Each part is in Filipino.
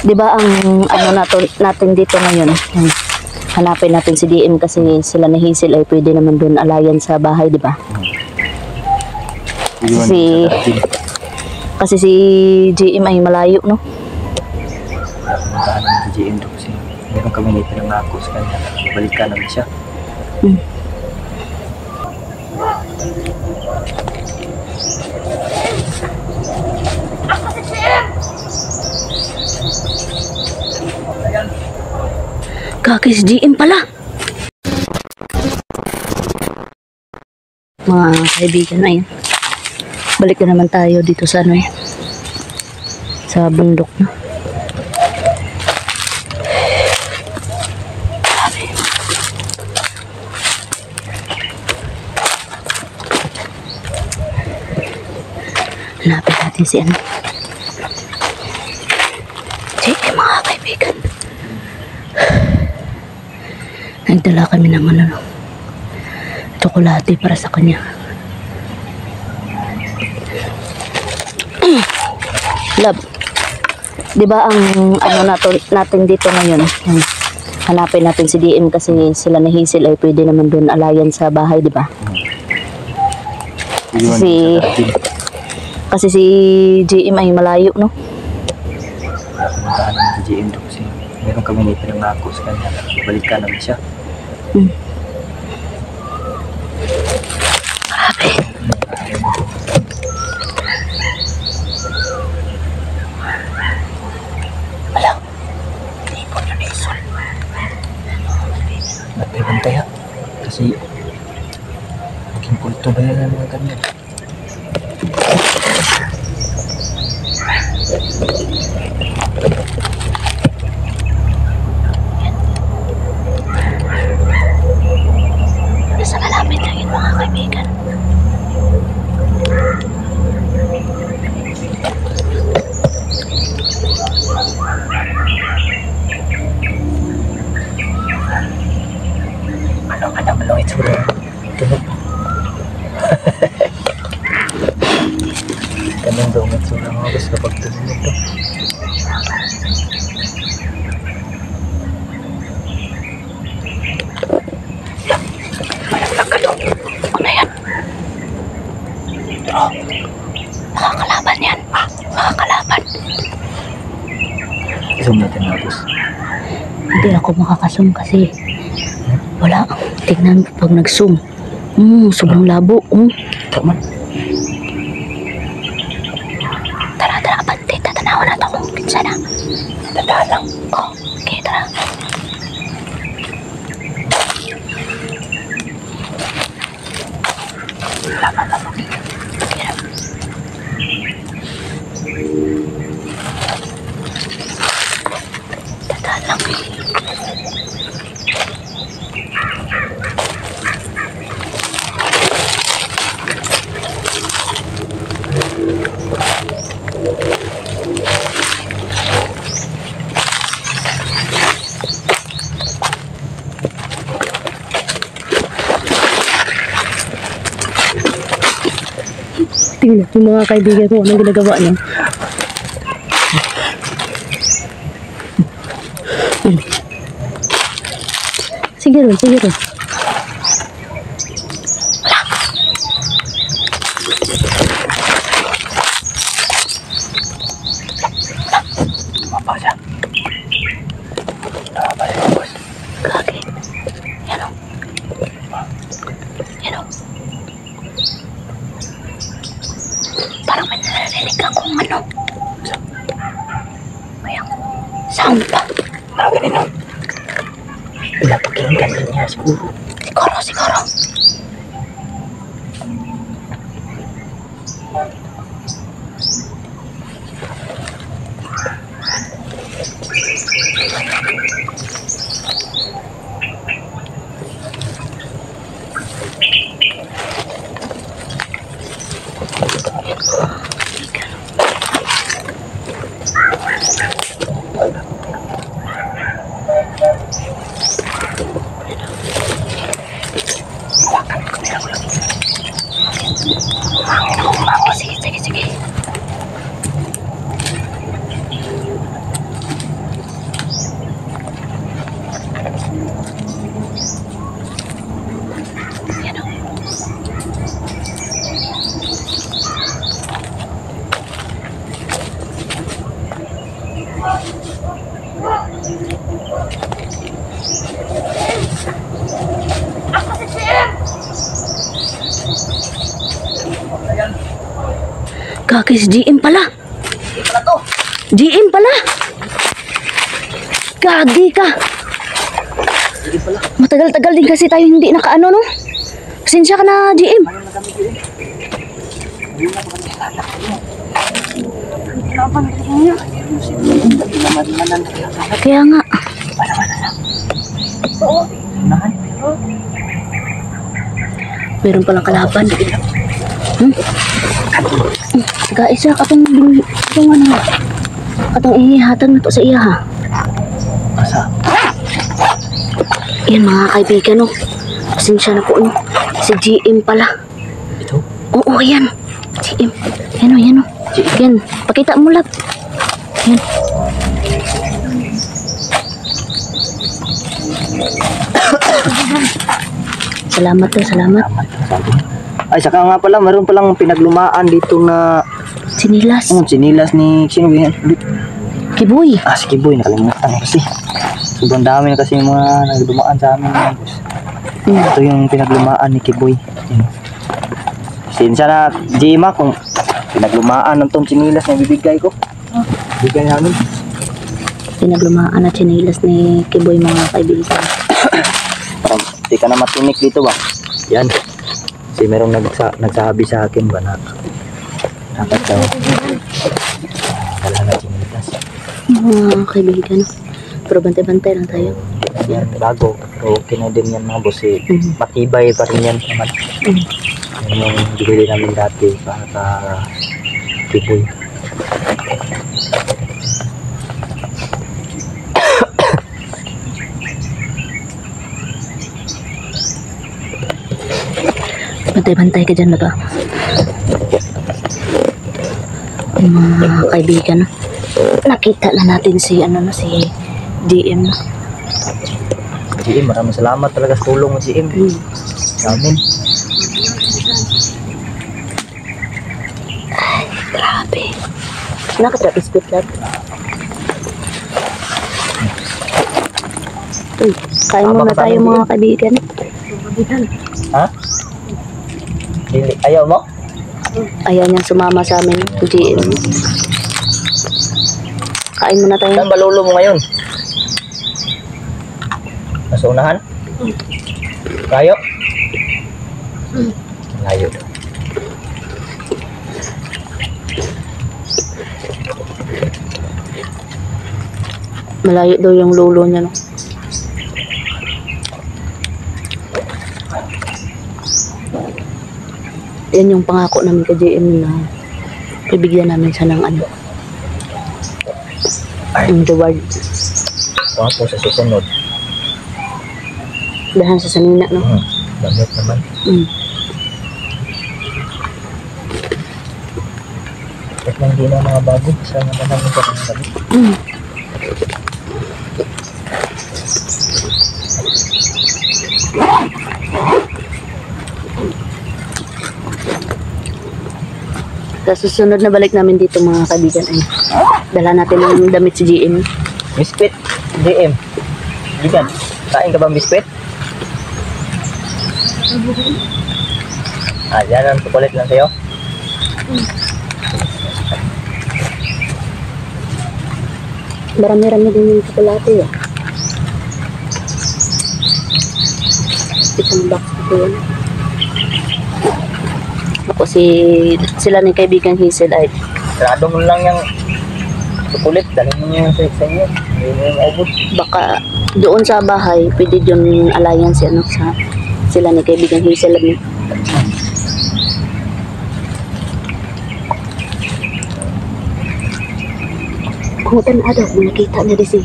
Di ba ang ano natin dito ngayon? Hanapin natin si DM kasi sila na Hazel ay pwede naman doon alayan sa bahay, di ba? Kasi si GM ay malayo, no? Puntahan namin si GM doon kasi meron kami nito ng ako sa kanya. Balikan namin siya. Kaki si GM pala. Mga kaibigan na yan. Balik na naman tayo dito sa ano yan. Sa bundok na. Hanapin natin si ano. Sige mga kaibigan. Nagdala kami ng ano, tsokolate para sa kanya. Love, di ba ang ano natin dito ngayon? Hanapin natin si DM kasi sila na Hazel ay pwede naman doon alayan sa bahay, di ba? Kasi si GM ay malayo, no? Puntahan namin si GM doon kasi meron kami nito ng ako sa kanya. Balikan namin siya. Grabe. Wala. Hindi ko na naisol. Nagbibantay ha. Kasi maging pulto ba yan ang mga ganyan? Nasa malapit lang yun mga kaibigan. Ano itsura? Tunog. Ganun daw ang itsura mga gusto kapag tunog ito. Ano yan? Bro, makakalaban yan. Makakalaban. Zoom natin mga gusto. Hindi ako makakasum kasi wala. Tignan mo pag nag-zoom. Sobrang labo. Tama. Tara, abante. Tatanawan natin akong pinsa na. Tandaan lang. Okay, tara. Lama. Tandaan lang. Tingnan yung mga kaibigan ko anong ginagawa niya. Sige rin. Apa siya? Apa siya boss? Kaki. Yan o. Parang may narinig akong ano. Mayang sound pa. Ganun. Pinapakinggan din niya siguro. Siguro. Sige. Kakis, GM pala. GM pala. Gagi ka. Matagal-tagal din kasi tayo hindi nakaano, no? Pasensya ka na, GM. Kaya nga. Unahan. Meron palang kalaban. Saka isa katong ano. Katong ihihatan na to sa iya, ha. Asa? Yan mga kaibigan, no. Pasensya na po, no. Si GM pala. Ito? Oo, yan. GM. Yan, o, yan, o. Yan. Pakita mo, lab. Yan. Salamat, to. Salamat. Ay, saka nga pala, meron palang pinaglumaan dito na Sinilas. sinilas ni sino ba yan? Kiboy. Ah, si Kiboy, nakalimutan ko kasi. Sobrang dami na kasi yung mga nagdumaan sa amin. Ito yung pinaglumaan ni Kiboy. Sinsya na, Jima, kung pinaglumaan ng tong sinilas na bibigay ko. Bigay namin. Pinaglumaan na sinilas ni Kiboy, mga kaibigan. Parang di ka na matinik dito ba? Yan. Kasi merong nagsabi sa akin ba na dapat daw wala na sinilas. Mga kaibigan, pero bantay-bantay lang tayo. Yan, bago. Pero okay na din yan mga boss. Matibay pa rin yan naman. Yan yung bibili namin dati para sa Kiboy. Bantay-bantay ka dyan na ba? Mga kaibigan, nakita na natin si si GM. GM, maraming salamat talaga sa tulong mo GM. Sa amin. Ay, grabe. Nakatrapis ko lang. Kain muna tayo mga kaibigan. Ha? Ayaw mo? Ayaw niyang sumama sa amin, GM. Kain muna tayo. Saan ba lolo mo ngayon? Nasa unahan? Layo? Layo daw. Malayo daw yung lolo niya, no? Yan yung pangako namin kay GM na ibigyan namin siya ng yung reward. Kuha po sa susunod. Dahan sa sanina, no? Damit naman. At lang din ang mga bago. Sana naman namin sa mga damit. Sa susunod na balik namin dito mga kaibigan ay dala natin ng damit si GM. Biscuit, DM. Gigan, kain ka ba biscuit? Ah, yan ang chocolate lang sa'yo. Marami-rami din yung chocolate, eh. Isang box ito yun. Ako sila ni kaibigan Hazel ay Sarado mo lang yung chocolate. Dali mo yung sa inyo. Hindi mo yung maubos. baka doon sa bahay pwede yung alliance sa sila ni kaibigan Hazel ni. Kung tan-ada kung nakita na di si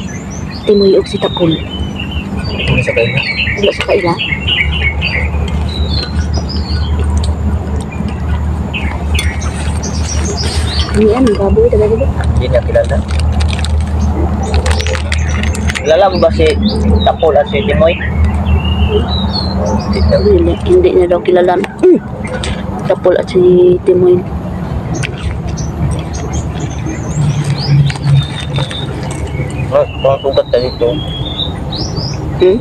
Timoy og si Tapol. Hindi sa kayo. Wala sa kaila. Yan, baboy talaga ba? Hindi niya kilala. Kilala mo ba si Tapol at si Timoy? Hindi na daw kilala. Tapol at si Timoy. Kung sugat ka dito, Hmm?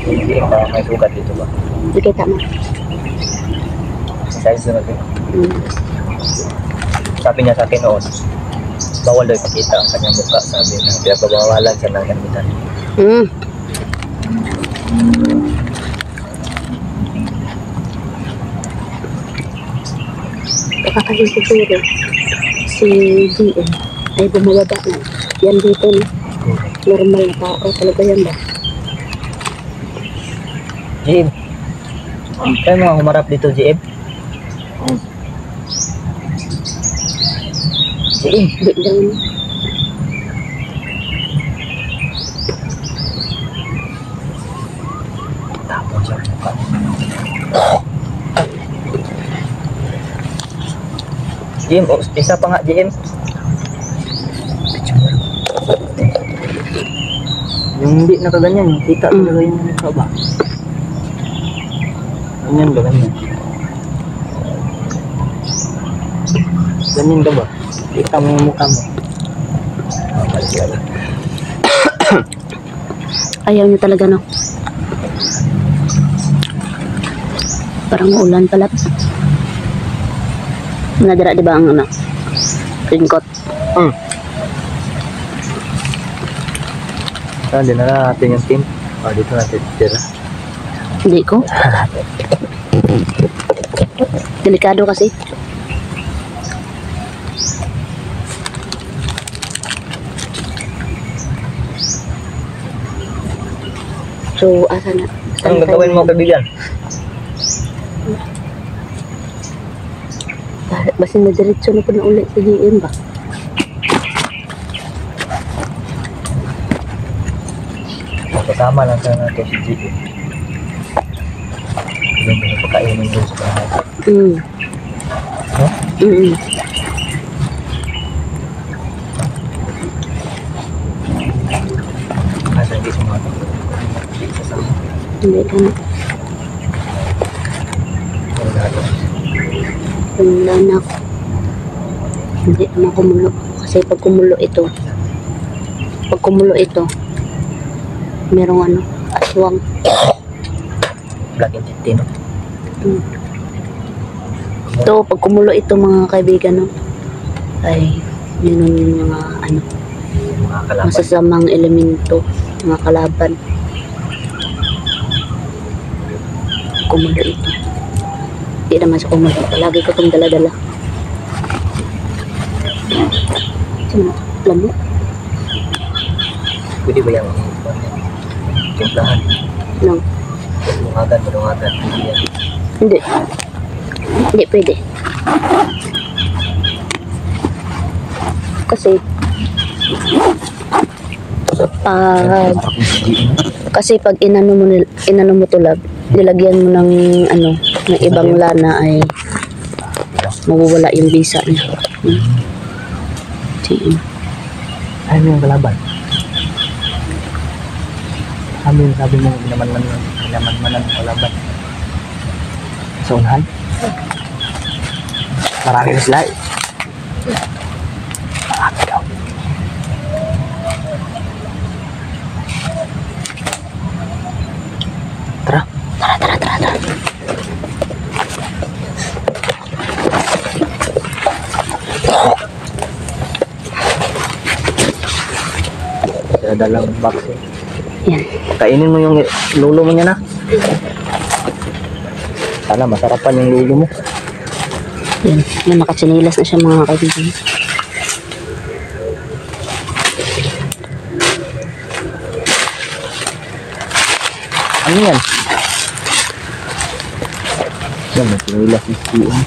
hindi ba may sugat dito ba? Hindi kita mo. Size na natin. Hmm. Sabi niya sa akin noon, bawal daw ipakita ang kanyang mukha. Sabi niya, kaya pagbawalan siya ng kamitan. Hmm. Baka kasi siguro si DM ay bumababa na. Yan dito na. Normal na tao talaga yan ba? JM, kaya mo nga humarap dito, JM? JM, Biglang tapon siya ang mukha. JM, oh, isa pa nga, JM. Yung hindi nakaganyan, yung kita talaga yung mukha ba? Ganyan ba, ganyan? Ganyan ka ba? Kita mo yung mukha mo. ayaw niya talaga no. Parang maulan pala. Nadira di ba ang ano? Raincoat. Saan din na natin yung team? Oh, dito natin tira. Hindi ko. Delikado kasi. So, asa na? Anong gagawin mo, kaibigan? Basta na diretso na po na ulit sa GM ba? Kasama lang sana ito si G. Yung pinapakainin doon sa bahay. No? Asa hindi sumato. Kasama. Hindi ka na. Wala na ako. Hindi naman kumulo. Kasi pag kumulo ito, merong ano, aswang. Black and Titi, no? Ito, pag kumulo ito mga kaibigan, no, ay yun yung mga ano, Mga kalaban. masasamang elemento, mga kalaban. Kumulo ito. Hindi naman sa kumulo. Palagi ko itong dala-dala. Sino? Alam mo? Pwede ba yung timplahan? No. Malungagan. Hindi yan. Hindi. Hindi pwede. Kasi pag inano mo tulad, nilagyan mo ng ano, ng ibang lana ay mawawala yung bisa niya. Sige. Ano yung kalaban? Sabi mo, minaman-manan ng kalaban. Sa unahan? Marami na sila. Marami daw. Tara. Sa dalang box eh. Yan. Kainin mo yung lulo mo niya na. Sana masarapan yung lulo mo. Yan. Yan, nakatsinilas na siya mga kaibigan. Ano yan? Yan, masinilas yung siyon.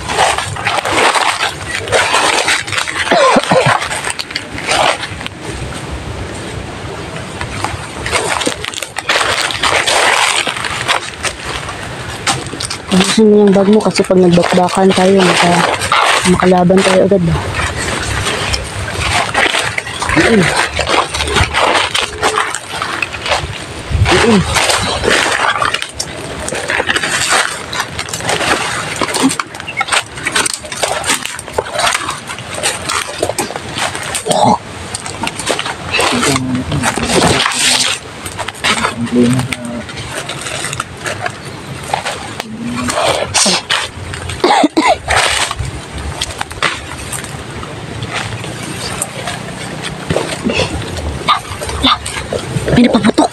Ayusin mo yung bag mo kasi pag nagbakbakan tayo, makalaban tayo agad ba? Diin. problema sa... May napaputok.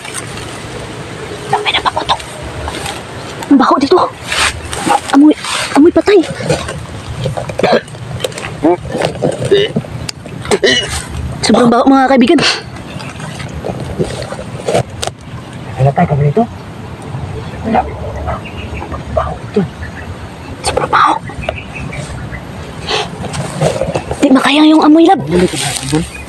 May napaputok. Ang baho dito. Amoy patay. Sobrang baho mga kaibigan. Nalatay ka ba dito? Wala. Baho ito. Sobrang baho. Di makaya yung amoy lab. Balik ka ba?